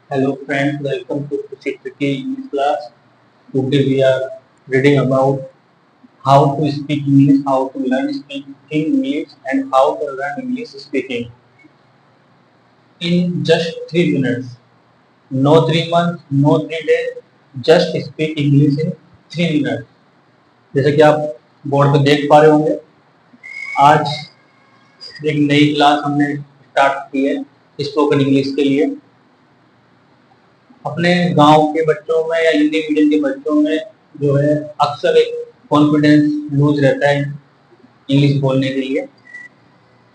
Hello friends, welcome to Tricky English class. Today we are reading about how to speak English, how to learn speaking English, and how to learn English speaking in just 3 minutes. No 3 months, no 3 days. Just speak English in 3 minutes. जैसे कि आप board पे देख पा रहे होंगे, आज एक नई क्लास हमने स्टार्ट की है स्पोकन इंग्लिश के लिए। अपने गांव के बच्चों में या हिंदी मीडियम के बच्चों में जो है अक्सर एक कॉन्फिडेंस लूज रहता है इंग्लिश बोलने के लिए।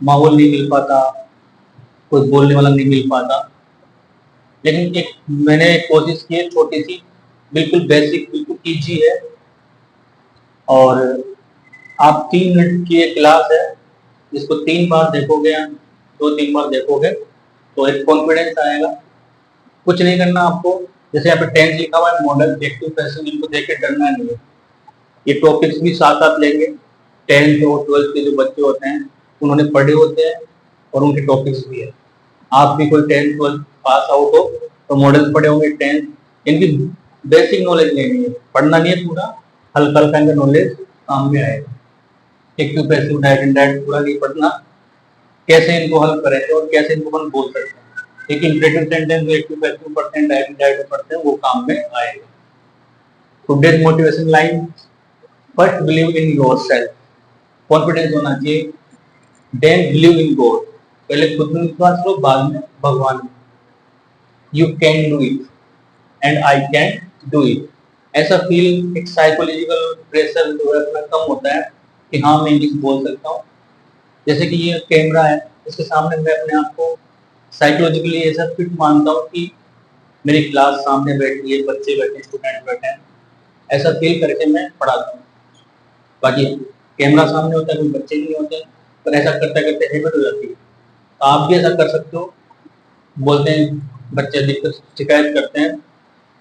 माहौल नहीं मिल पाता, कुछ बोलने वाला नहीं मिल पाता। लेकिन एक मैंने कोशिश की है छोटी सी, बिल्कुल बेसिक, बिल्कुल इजी है। और आप 3 मिनट की एक क्लास है, जिसको 3 बार देखोगे, 2-3 बार देखोगे तो एक कॉन्फिडेंस आएगा। कुछ नहीं करना आपको, जैसे यहाँ पे टेंस लिखा हुआ है, मॉडल एक्टिव पैसिव, इनको देख के डरना नहीं है। ये टॉपिक्स भी साथ साथ लेंगे। 10th और 12th के जो बच्चे होते हैं उन्होंने पढ़े होते हैं और उनके टॉपिक्स भी है। आप भी कोई 10th 12th पास आउट हो तो मॉडल पढ़े होंगे, 10th, इनकी बेसिक नॉलेज लेनी है, पढ़ना नहीं है पूरा, हल्का हल्का इनका नॉलेज काम में आएगा। एक्टिव पैसिव डायरेक्ट इनडायरेक्ट पूरा नहीं पढ़ना, कैसे इनको हल करेंगे और कैसे इनको हम बोल सकते हैं। एक इंपरेटिव सेंटेंस जो एक्टिव पैसिव पढ़ते हैं, डायरेक्ट इनडायरेक्ट पढ़ते हैं, वो काम में आएगा। Today's motivation line, first believe in yourself, confidence होना चाहिए। देन बिलीव इन गॉड, पहले खुद में विश्वास लो, बाद में भगवान में। You can do it and I can do it, ऐसा फील, एक साइकोलॉजिकल प्रेशर जो है अपना कम होता है कि हाँ मैं इंग्लिश बोल सकता हूँ। जैसे कि ये कैमरा है, इसके सामने मैं अपने आप को साइकोलॉजिकली ऐसा फिट मानता हूँ कि मेरी क्लास सामने बैठी है, बच्चे बैठे, स्टूडेंट बैठे हैं, ऐसा फील करके मैं पढ़ाता हूँ। बाकी कैमरा सामने होता है, कोई बच्चे नहीं होते हैं, पर ऐसा करते करते हैबिट हो जाती है। तो आप भी ऐसा कर सकते हो। बोलते हैं बच्चे अधिकतर शिकायत करते हैं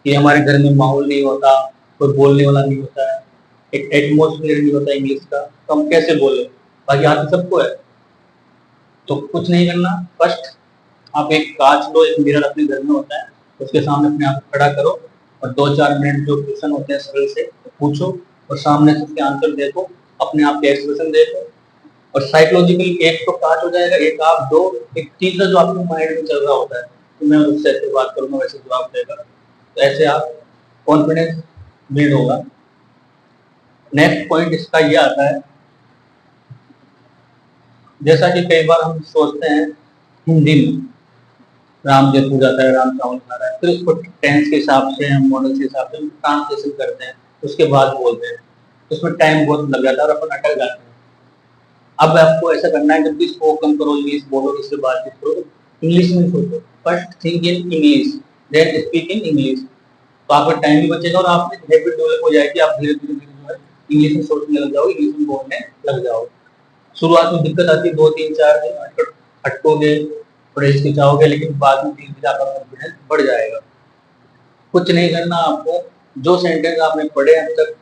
कि हमारे घर में माहौल नहीं होता, कोई बोलने वाला नहीं होता है, एक एटमोसफियर नहीं होता इंग्लिश का, तो हम कैसे बोले। बाकी आदत सबको है। तो कुछ नहीं करना, फर्स्ट आप एक कांच लो, एक मिरर अपने घर में होता है, उसके सामने अपने आप को खड़ा करो और 2-4 मिनट जो क्वेश्चन होते हैं सरल से तो पूछो और सामने से उसके आंसर देखो, अपने आप के एक्सप्रेशन देखो। और साइकोलॉजिकली एक तो कांच हो जाएगा, एक आप दो, एक तीसरा जो आपके माइंड में चल रहा होता है कि मैं उससे ऐसे बात करूंगा, वैसे जवाब देगा, तो ऐसे आप कॉन्फिडेंस बिल्ड होगा। नेक्स्ट पॉइंट इसका ये आता है, जैसा कि कई बार हम सोचते हैं हिंदी में राम जब पूछा है, राम चावल खा रहा है, फिर उसको टेंस के हिसाब से, हम मॉडल के हिसाब से ट्रांसलेशन करते हैं, उसके बाद बोलते हैं, उसमें टाइम बहुत लग जाता है और अपन अटक जाते हैं। अब आपको ऐसा करना है, जब भी स्पोकन करो, इंग्लिश बोलो, किससे बातचीत करो, इंग्लिश में सोचो। First think in English, then speak in English. तो आपका टाइम भी बचेगा और आप में हैबिट डेवलप हो जाएगी, आप धीरे धीरे धीरे जो है इंग्लिश में सोचने लग जाओगे, इंग्लिश में बोलने लग जाओगे। शुरुआत में दिक्कत आती है, 2-3-4 दिन अटकोगे, थोड़े हिचकिचाओगे, लेकिन बाद में धीरे धीरे आपका कॉन्फिडेंस बढ़ जाएगा। कुछ नहीं करना आपको, जो सेंटेंस आपने पढ़े अब तक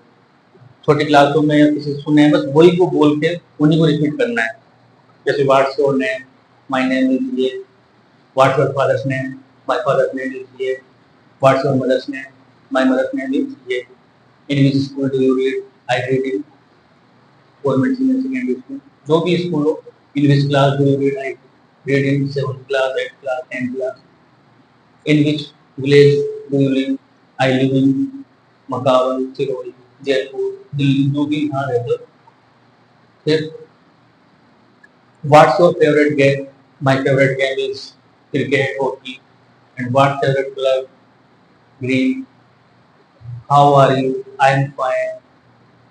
छोटी क्लासों में या किसी सुने हैं, बस वही को बोल के उन्हीं को रिपीट करना है। जैसे what's your name, my name is ये, what's your father's name, my father's name is ये, what's your mother's name, my mother's name is ये, in which school do you read, I read in government senior secondary school, जो भी school हो, in which class do you read, I read in 7th class, 8th class, 10th class, in which village do you live, I live इन मकावन, सिरोही, जयपुर, दिल्ली, जो भी यहाँ रहते हो। फिर what's your favorite game? My favorite game is cricket, hockey. And what favorite club? Green. How are you? I am fine.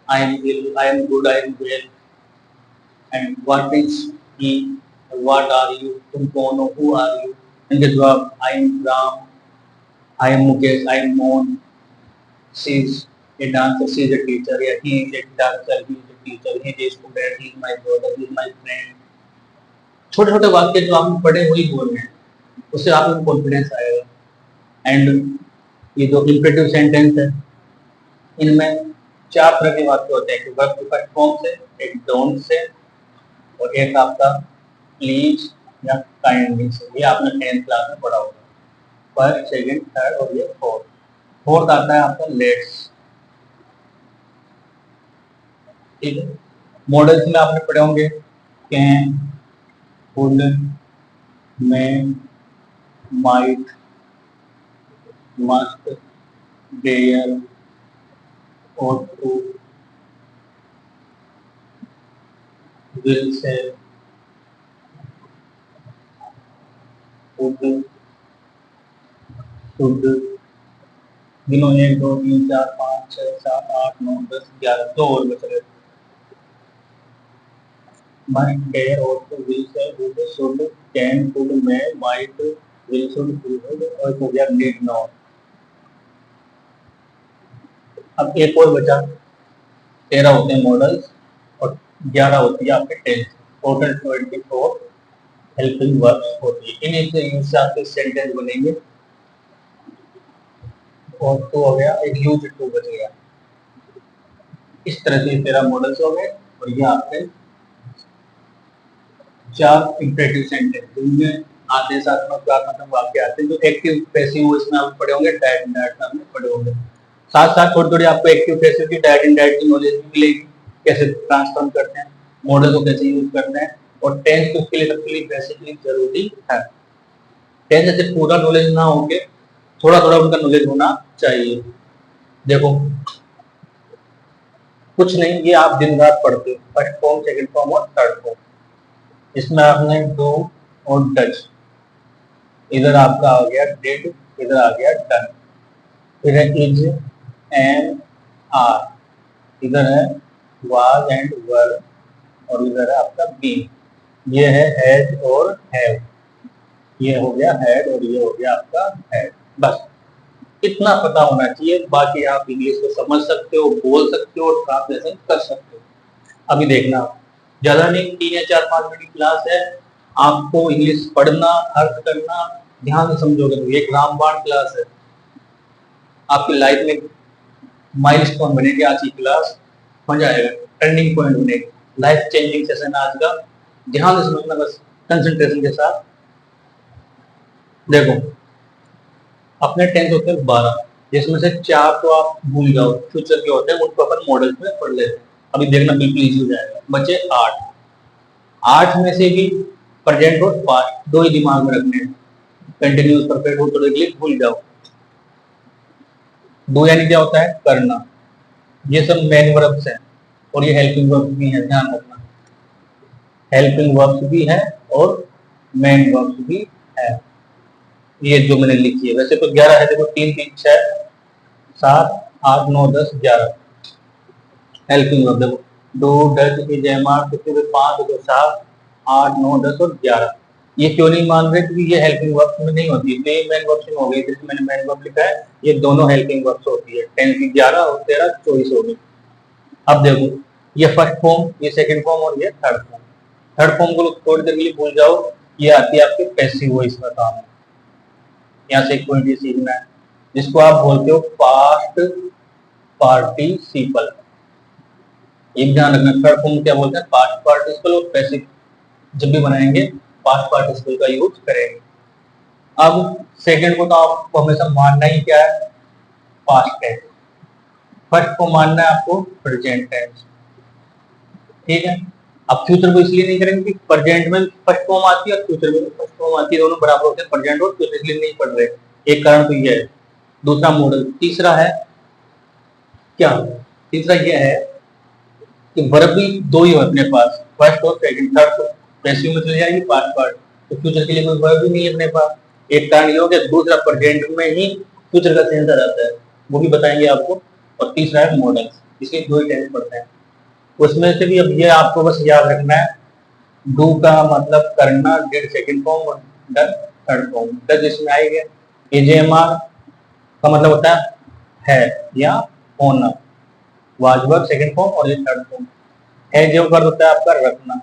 I am ill. I am good. I am well. And what is he? What are you? तुम कौन हो? Who are you? इनके जवाब, I am Ram. I am Mukesh. I am Mohan. She is a dancer. She is a teacher. Yeah, he is a dancer. He is a teacher. He is a student. He is my brother. He is my friend. छोटे छोटे वाक्य जो आपने पढ़े वही बोल रहे हैं, उससे आप में कॉन्फिडेंस आएगा। एंड ये जो इंपरेटिव सेंटेंस है, इनमें 4 तरह के वाक्य होते हैं, एक वर्ब टू फॉर्म से, एक डोंट से, और एक आपका प्लीज या काइंडली से। ये आपने 10th क्लास में पढ़ा होगा। फर्स्ट, सेकंड, थर्ड और ये फोर्थ। फोर्थ आता है आपका लेट्स। ठीक है। मॉडल्स में आपने पढ़े होंगे can, could, may, might, must, dare, ought to, will say, would, should। गिनो, 1 2 3 4 5 6 7 8 9 10 11, दो और बच रहे। Might, dare, ought to, will say, would, should, can, could, may, might, will, should, would और हो गया need not। अब एक और बचा, 13 होते हैं मॉडल्स और 11 होती है आपके टेंस। टोटल 24 हेल्पिंग वर्ब्स होती है। इन्हीं से यूज से आपके सेंटेंस बनेंगे। और तो हो गया, एक यूज टू बच गया। इस तरह से 13 मॉडल्स हो गए और ये आपके 4 इंपरेटिव सेंटेंस जिनमें आदेशात्मक वाक्य आते हैं। जो एक्टिव पैसिव इसमें आप पढ़े होंगे, डायरेक्ट इनडायरेक्ट आपने पढ़े होंगे। साथ साथ थोड़ी थोड़ी आपको एक्टिव पैसिव की डायरेक्ट इनडायरेक्ट की नॉलेज भी मिलेगी, कैसे ट्रांसफॉर्म करते हैं, मॉडल को कैसे यूज करते हैं। और टेंस तो उसके लिए सबके लिए बेसिकली जरूरी है। टेंस ऐसे पूरा नॉलेज ना होके थोड़ा थोड़ा उनका नॉलेज होना चाहिए। देखो कुछ नहीं, ये आप दिन रात पढ़ते हो, फर्स्ट फॉर्म, सेकंड फॉर्म और थर्ड फॉर्म। इसमें आपने डू और डच, इधर आपका आ गया डिड, इधर आ गया डन, फिर है इज, एम, आर, इधर है वाज एंड वर, और इधर है आपका बी। ये है हैज और हैव, ये हो गया हैड और ये हो गया आपका हैड। बस इतना पता होना चाहिए, बाकी आप इंग्लिश को समझ सकते हो, बोल सकते हो और ट्रांसलेशन कर सकते हो। अभी देखना, ज्यादा नहीं, 3 या 4 5 मिनट की क्लास है। आपको इंग्लिश पढ़ना, अर्थ करना, ध्यान से समझोगे तो एक रामबाण क्लास है। आपकी लाइफ में माइलस्टोन बनेगी आज की क्लास, मजा आएगा, टर्निंग पॉइंट बनेगी, लाइफ चेंजिंग सेशन आज का। ध्यान से समझना, बस कंसंट्रेशन के साथ। देखो अपने टेंस होते हैं 12, जिसमें से 4 तो आप भूल जाओ, फ्यूचर के होते हैं, उनको अपन मॉडल्स में पढ़ लेते हैं। अभी देखना बिल्कुल इजी हो जाएगा। बचे 8, 8 में से भी प्रेजेंट और पास्ट दो ही दिमाग में रखने हैं। कंटिन्यूस परफेक्ट हो तो इंग्लिश भूल जाओ। दो यानी क्या होता है, करना। ये सब मेन वर्ब्स हैं और ये हेल्पिंग वर्ब्स भी हैं, ध्यान रखना। हेल्पिंग वर्ब्स भी है और मेन वर्ब्स भी है। ये जो मैंने लिखी है, वैसे तो 11 है, देखो 3 3 6 7 8 9 10 11 हेल्पिंग वर्ब। देखो do, does, is, am, are, कितने 5 2 7 8 9 10 और 11। ये क्यों नहीं मान रहे, क्योंकि ये हेल्पिंग वर्ब्स में नहीं होती, तो ये मेन वर्ब्स में हो गई। जैसे मैंने मेन वर्ब लिखा है, ये दोनों हेल्पिंग वर्ब्स होती है। 10 की 11 और 13 24 हो गई। अब देखो ये फर्स्ट फॉर्म, ये सेकंड फॉर्म और ये थर्ड फॉर्म। थर्ड फॉर्म को थोड़ी देर के लिए भूल जाओ, ये आती है आपके पैसिव वॉइस का काम है। यहाँ से एक पॉइंट ये सीखना है, जिसको आप बोलते हो पास्ट पार्टिसिपल। एक ध्यान रखना, थर्ड फॉर्म क्या बोलते हैं, पास्ट पार्टिसिपल और पैसिव जब भी बनाएंगे पास्ट पार्टिसिपल का यूज करेंगे। अब सेकंड को तो आपको हमेशा मानना ही क्या है, पास्ट टेंस। फर्स्ट को मानना है आपको प्रेजेंट टेंस। ठीक है। अब फ्यूचर को इसलिए नहीं करेंगे कि प्रेजेंट में फर्स्ट फॉर्म आती है और फ्यूचर में फर्स्ट फॉर्म आती है, दोनों बराबर होते हैं, प्रेजेंट और फ्यूचर, इसलिए नहीं पढ़ रहे। एक कारण तो ये है। दूसरा मॉडल, तीसरा है क्या, तीसरा ये है कि वर्ब भी दो ही हो अपने पास, फर्स्ट और सेकंड। थर्ड तो पैसिव में चली जाएगी पास्ट पार्ट, तो फ्यूचर के लिए कोई वर्ब भी नहीं है अपने पास। एक कारण ये हो गया। दूसरा प्रेजेंट में ही फ्यूचर का सेंस आ जाता है, वो भी बताएंगे आपको। और तीसरा है मॉडल्स, इसलिए दो ही टेंस पढ़ते हैं। उसमें से भी अब ये आपको बस याद रखना है, डू का मतलब करना, डिड सेकंड फॉर्म और डन थर्ड फॉर्म। डज इसमें आएगा। एजेएमआर का मतलब होता है या होना, वाज वर्ब सेकंड फॉर्म और ये थर्ड फॉर्म है। जो वर्ब होता है आपका रखना,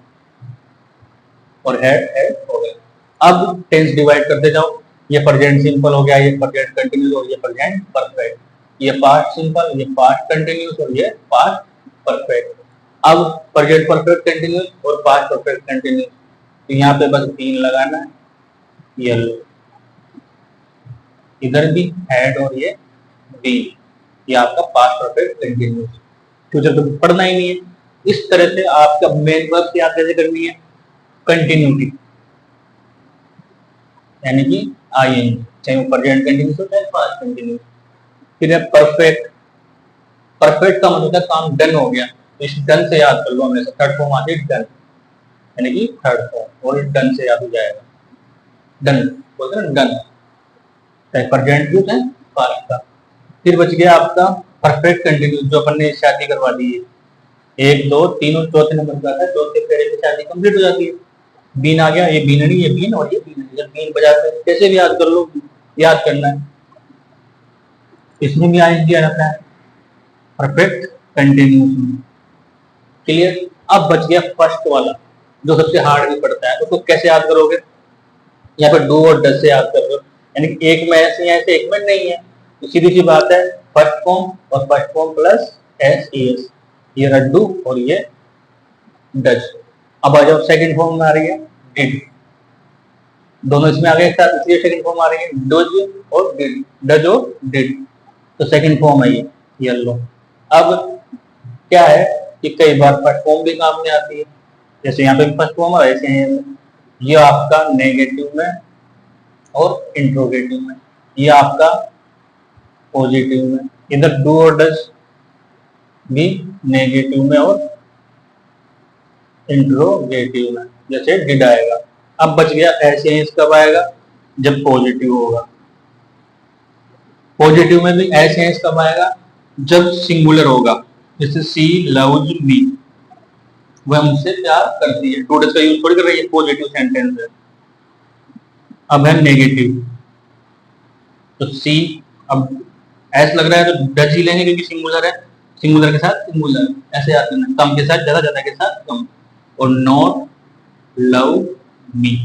और है हो गया। अब टेंस डिवाइड करते जाओ, ये प्रेजेंट सिंपल हो गया, ये प्रेजेंट कंटिन्यूस और ये प्रेजेंट परफेक्ट, ये पास्ट सिंपल, ये पास्ट कंटिन्यूस और ये पास्ट परफेक्ट। अब प्रेजेंट परफेक्ट कंटिन्यूस और पास्ट परफेक्ट कंटिन्यूस, तो यहाँ पे बस 3 लगाना है, ये लो। इधर भी हैड और ये बी, ये आपका पास्ट परफेक्ट कंटिन्यूस। फ्यूचर तो पढ़ना ही नहीं है। इस तरह से आपका मेन वर्ब याद कैसे करनी है, कंटिन्यूटी, यानी कि आईएनजी, चाहे वो प्रेजेंट कंटिन्यूस हो चाहे पास्ट कंटिन्यूस। फिर है परफेक्ट। परफेक्ट का मतलब काम डन हो गया, इस डन से याद कर लो हमेशा। थर्ड फॉर्म आती है डन, यानी कि थर्ड फॉर्म, और डन से याद हो जाएगा। डन बोलते हैं डन, चाहे प्रेजेंट हो चाहे पास्ट का। फिर बच गया आपका परफेक्ट कंटिन्यूस, जो अपन ने शादी करवा दी है, 1 2 3 और चौथे नंबर का था, चौथे फेरे की शादी कंप्लीट हो जाती है। बीन आ गया, ये बीननी, ये बीन और ये बीन, जब बीन बजाते हैं कैसे भी याद कर लो, याद करना है। इसमें भी आएंगे रहता है परफेक्ट कंटिन्यूस में। क्लियर। अब बच गया फर्स्ट वाला, जो सबसे हार्ड भी पड़ता है, उसको कैसे याद करोगे, यहाँ पर डू और डज से याद कर लो, यानी कि एक में ऐसे है एक में नहीं है, तो सीधी सी बात है फर्स्ट फॉर्म और first form plus S S, ये रहा डू और ये डज। अब आ जाओ सेकंड फॉर्म में आ रही है डिड, दोनों इसमें आ गए एक साथ, इसलिए सेकंड फॉर्म आ रही है डज और डिड, डज और डिड, तो सेकंड फॉर्म है ये लो। अब क्या है कि कई बार फर्स्ट फॉर्म भी काम में आती है, जैसे यहाँ पे फर्स्ट फॉर्म है, ऐसे हैं ये आपका नेगेटिव में और इंट्रोगेटिव में, ये आपका पॉजिटिव में। इधर डू और डज भी नेगेटिव में और इंट्रोगेटिव में, जैसे डिड आएगा। अब बच गया ऐसे ही, कब आएगा, जब पॉजिटिव होगा। पॉजिटिव में भी ऐसे ही कब आएगा, जब सिंगुलर होगा, जैसे सी लव्स मी, वह मुझसे प्यार करती है। टू डज का यूज थोड़ी कर रही है, पॉजिटिव सेंटेंस है। अब है नेगेटिव, तो सी, अब ऐसा लग रहा है तो डज ही लेंगे क्योंकि सिंगुलर है, सिंगुलर के साथ सिंगुलर, ऐसे आते हैं, कम के साथ ज्यादा, ज्यादा के साथ कम। और नॉट लव मी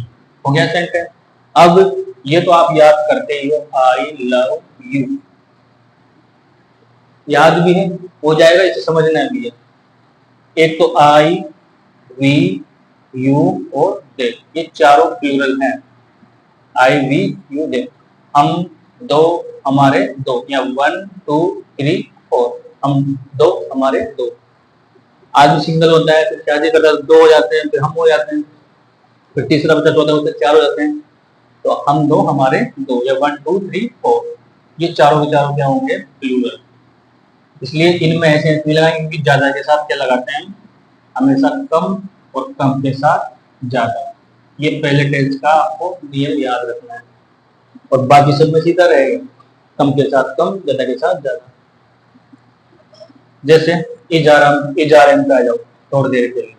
हो गया सेंटेंस। अब ये तो आप याद करते ही हो, आई लव यू, याद भी है, हो जाएगा, इसे समझना भी है। एक तो आई, वी, यू और दे, ये चारों प्लूरल हैं। आई, वी, यू, दे, हम दो, हमारे दो, या 1 2 3 4, हम दो, हमारे दो। आदमी सिंगल होता है, फिर शादी करता है, दो हो जाते हैं, फिर हम हो जाते हैं, फिर तीसरा बच्चा चौथा होता है, चार हो जाते हैं। तो हम दो, हमारे दो, या 1 2 3 4, ये चारों के चारों क्या होंगे, प्लूरल। इसलिए इनमें ऐसे नहीं लगाएंगे, क्योंकि ज्यादा के साथ क्या लगाते हैं, हमेशा कम और कम के साथ ज्यादा। ये पहले टेंस का आपको नियम याद रखना है, और बाकी सब में सीधा रहेगा, कम के साथ कम, ज्यादा के साथ ज्यादा। जैसे इजारम पे आ जाओ थोड़ी देर के लिए,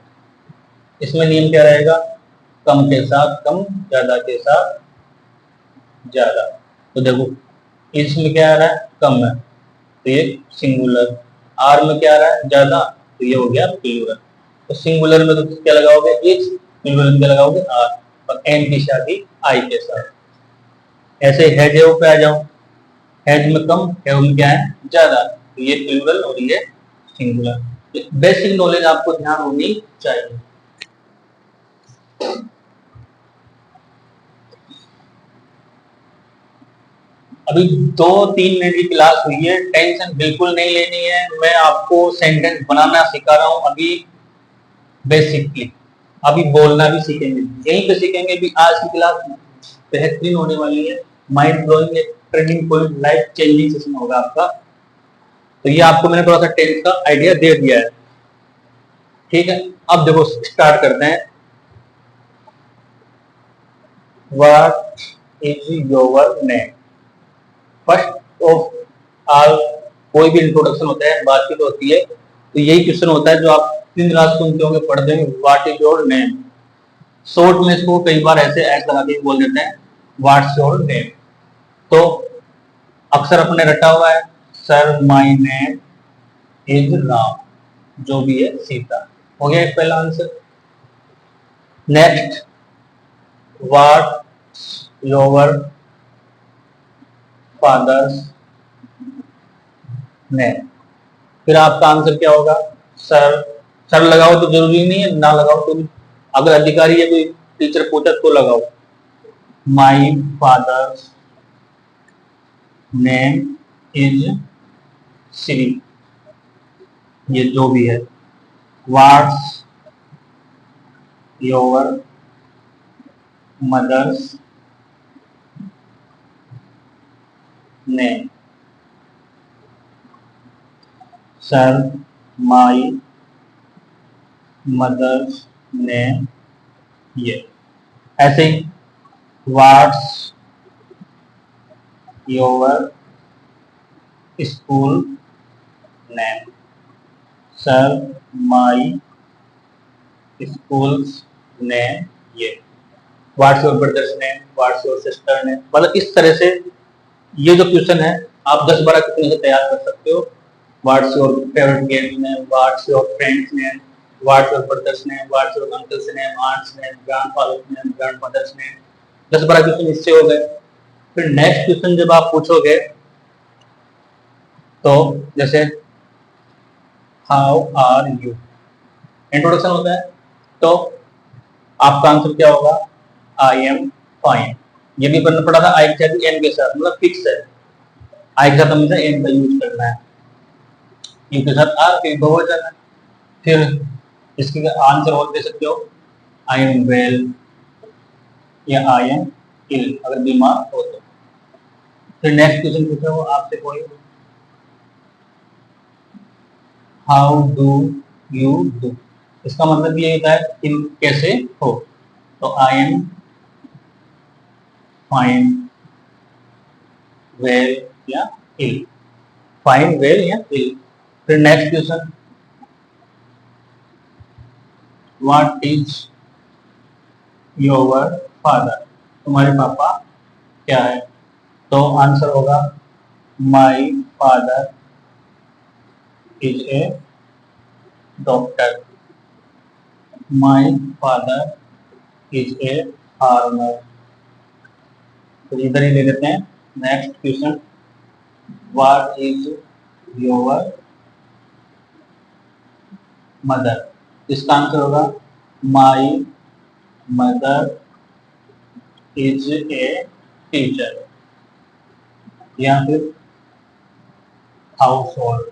इसमें नियम क्या रहेगा, कम के साथ कम, ज्यादा के साथ ज्यादा। तो देखो इसमें क्या आ रहा है, कम है, तो ये सिंगुलर। आर में क्या आ रहा है, ज्यादा, तो ये हो गया प्लूरल। तो सिंगुलर में तो क्या लगाओगे इज, प्लूरल में क्या लगाओगे आर, और एन की शादी आई के साथ। ऐसे हैज पे आ जाओ, हैज में कम, हैव में क्या है ज्यादा, तो ये प्लूरल और ये सिंगुलर। बेसिक नॉलेज आपको ध्यान होनी चाहिए। अभी 2-3 मिनट की क्लास हुई है, टेंशन बिल्कुल नहीं लेनी है। मैं आपको सेंटेंस बनाना सिखा रहा हूं अभी बेसिकली, अभी बोलना भी सीखेंगे, यहीं पे सीखेंगे भी। आज की क्लास बेहतरीन होने वाली है, माइंड ब्लोइंग, एक turning point, life changing session होगा आपका। तो ये आपको मैंने थोड़ा सा टेंस का आइडिया दे दिया है, ठीक है। अब देखो स्टार्ट करते हैं। What is your name, first of all कोई भी इंट्रोडक्शन होता है, बातचीत होती है, तो यही क्वेश्चन होता है जो आप 3 रात सुनते होंगे, पढ़ते होंगे, what is your name. Short में इसको कई बार ऐसे ऐड लगा के बोल देते हैं, व्हाट्स योर नेम। तो अक्सर अपने रटा हुआ है, sir my name is Ram, जो भी है सीता, हो गया एक पहला answer. Next, what's your father's name, फिर आपका आंसर क्या होगा, सर। सर लगाओ तो जरूरी नहीं है, ना लगाओ तो भी, अगर अधिकारी है कोई टीचर पूछा तो लगाओ। My father's name is Shri, ये जो भी है। What's your mother's name, sir my mother's name, ये। ऐसे ही what's your school name, sir my school's name, ये। What's your brother's name, what's your sister name, मतलब इस तरह से ये जो क्वेश्चन है आप 10-12 क्वेश्चन से तैयार कर सकते हो। What's your favourite game name, what's your friend's name, what's your brother's name, what's your uncle's name, aunt's name, grandfather's name, grandmother's name. 10-12 question इससे हो गए। फिर नेक्स्ट क्वेश्चन जब आप पूछोगे तो जैसे हाउ आर यू, इंट्रोडक्शन होता है, तो आपका आंसर क्या होगा? आई एम फाइन। ये भी बनना पड़ा था आई के साथ एम के साथ, मतलब फिक्स है। आई के साथ हमेशा एम का यूज करना है, यू के साथ आर, फिर बहुवचन है। फिर इसके आंसर और दे सकते हो आई एम वेल या आई एम इल, अगर बीमार हो तो। फिर नेक्स्ट क्वेश्चन पूछा वो आपसे कोई, हाउ डू यू डू, इसका मतलब ये होता है तुम कैसे हो। तो आई एम फाइन वेल या इल, फाइन वेल या इल। फिर next question, what is your father, तुम्हारे पापा क्या है? तो आंसर होगा my father is a doctor, my father is a farmer. तो इधर ही ले लेते हैं next question, what is your mother, इसका आंसर होगा my mother is a teacher या फिर हाउस होल्ड,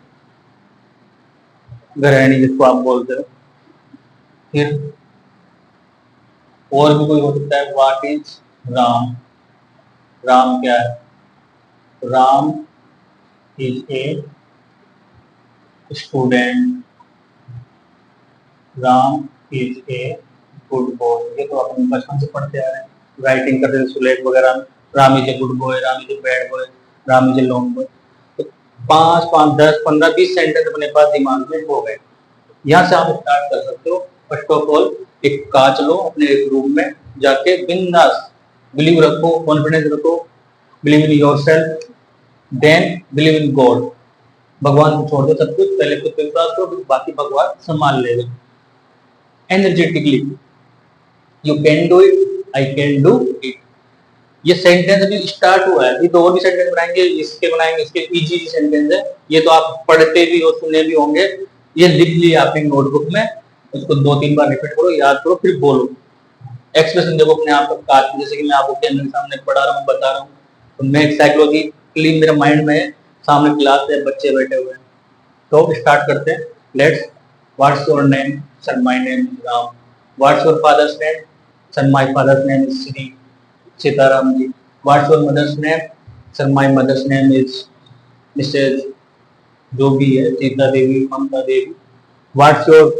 गृहिणी जिसको आप बोलते हो। फिर और भी कोई हो सकता है, व्हाट इज राम, राम क्या है? Ram is a student, Ram is a good boy, ये तो अपन बचपन से पढ़ते आ रहे हैं, राइटिंग करते थे सुलेख वगैरह में, Ram is a good boy, Ram is a bad boy, Ram is a long boy. तो 5, 10, 15, 20 सेंटेंस अपने पास दिमाग में हो गए। यहाँ से आप स्टार्ट कर सकते हो। फर्स्ट ऑफ ऑल एक कांच लो, अपने एक रूम में जाके बिंदास बिलीव रखो, कॉन्फिडेंस रखो, believe in yourself, then believe in God, भगवान को छोड़ दो सब कुछ, पहले खुद पे विश्वास करो, बाकी भगवान संभाल लेगा। Energetically you can do it, I can do it. ये सेंटेंस अभी स्टार्ट हुआ है, अभी तो और भी सेंटेंस बनाएंगे, इसके इजी सेंटेंस है ये, तो आप पढ़ते भी हो, सुने भी होंगे। ये लिख लिया आपने नोटबुक में, उसको 2-3 बार रिपीट करो, याद करो, फिर बोलो। एक्सप्रेशन देखो अपने आप का, जैसे कि मैं आपको कैमरे के सामने पढ़ा रहा हूँ, बता रहा हूँ, तो मैं साइकोलॉजिकली मेरे माइंड में है, सामने क्लास है, बच्चे बैठे हुए हैं। तो स्टार्ट करते हैं। Let's, what's your name? Sir my name is Ram. What's your father's name? Sir my father's name is Shri, Sitaram ji. What's your mother's name? Sir my mother's name is Mrs, जो भी है, Sita Devi, Mamta Devi. What's your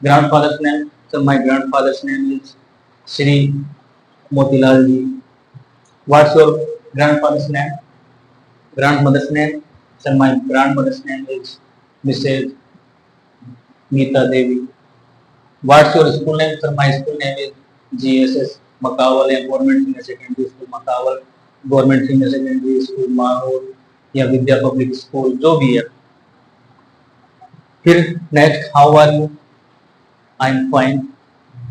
grandfather's name? Sir my grandfather's name is Shri Motilal ji. What's your grandfather's name? Grandmother's name? Sir my grandmother's name is Mrs Nita Devi. What's your school name? Sir my school name is GSS Makawal, या government senior secondary school Makawal, government senior secondary school माहौल, या Vidya public school, जो भी है। फिर next, how are you? I am fine,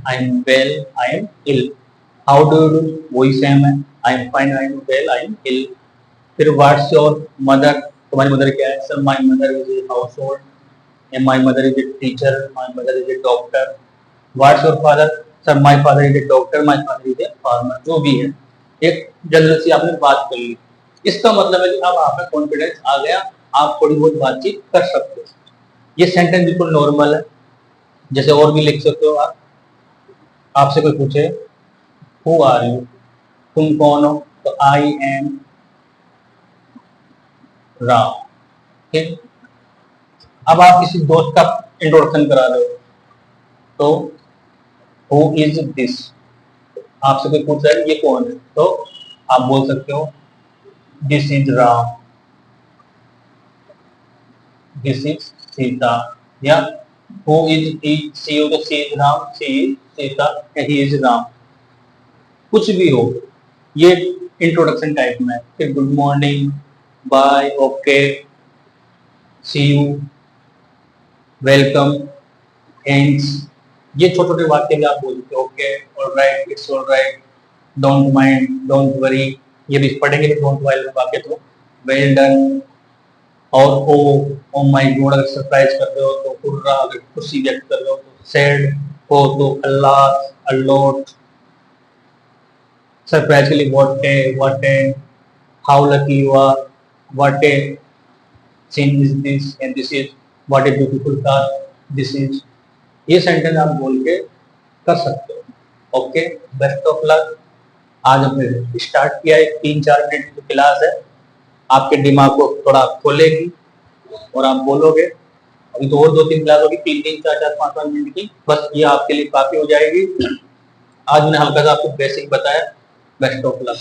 I am well, I am ill. How do you do? वही same है, I am fine, I am well, I am ill. फिर what's your mother? तुम्हारी mother क्या है? Sir my mother is a house hold, and my mother is a teacher, my mother is a doctor. What's your father? Sir, my father is a doctor, my father is a farmer. जो भी है, एक general सी आपने बात कर ली। इसका मतलब है कि अब आप में कॉन्फिडेंस आ गया, आप थोड़ी बहुत बातचीत कर सकते हो। ये सेंटेंस बिल्कुल नॉर्मल है। जैसे और भी लिख सकते हो आप, आपसे कोई पूछे हु आर यू, तुम कौन हो, तो आई एम राम। ठीक। अब आप किसी दोस्त का इंट्रोडक्शन करा रहे हो, तो हु इज दिस, आपसे कोई पूछ रहा है ये कौन है, तो आप बोल सकते हो this is Ram, this is Sita, या हु इज सी हो तो she is Ram, she is Sita, या ही इज राम, कुछ भी हो। ये इंट्रोडक्शन टाइप में है। फिर good morning, bye, okay, see you, welcome, thanks, ये छोटे छोटे वाक्य भी आप बोल सकते हो। Okay, alright, it's alright, don't mind, don't worry, ये भी पढ़ेंगे भी डोंट वाइल वाक्य तो। वेल डन, और ओ माय गॉड अगर सरप्राइज कर रहे हो तो हुर्रा, अगर खुशी व्यक्त कर रहे हो तो सैड, हो तो अल्लाह, अल्लोट, surprisingly what a, how lucky you are, what a scene is this, and this is what a beautiful car, this is, ये सेंटेंस आप बोल के कर सकते हो। Okay, best of luck. आज हमने स्टार्ट किया है, 3-4 मिनट की क्लास है, आपके दिमाग को थोड़ा खोलेगी और आप बोलोगे। अभी तो और 2-3 क्लास होगी, 3-3, 4-4, 5-5 मिनट की, बस ये आपके लिए काफी हो जाएगी। आज मैंने हल्का सा आपको बेसिक बताया। Best of luck.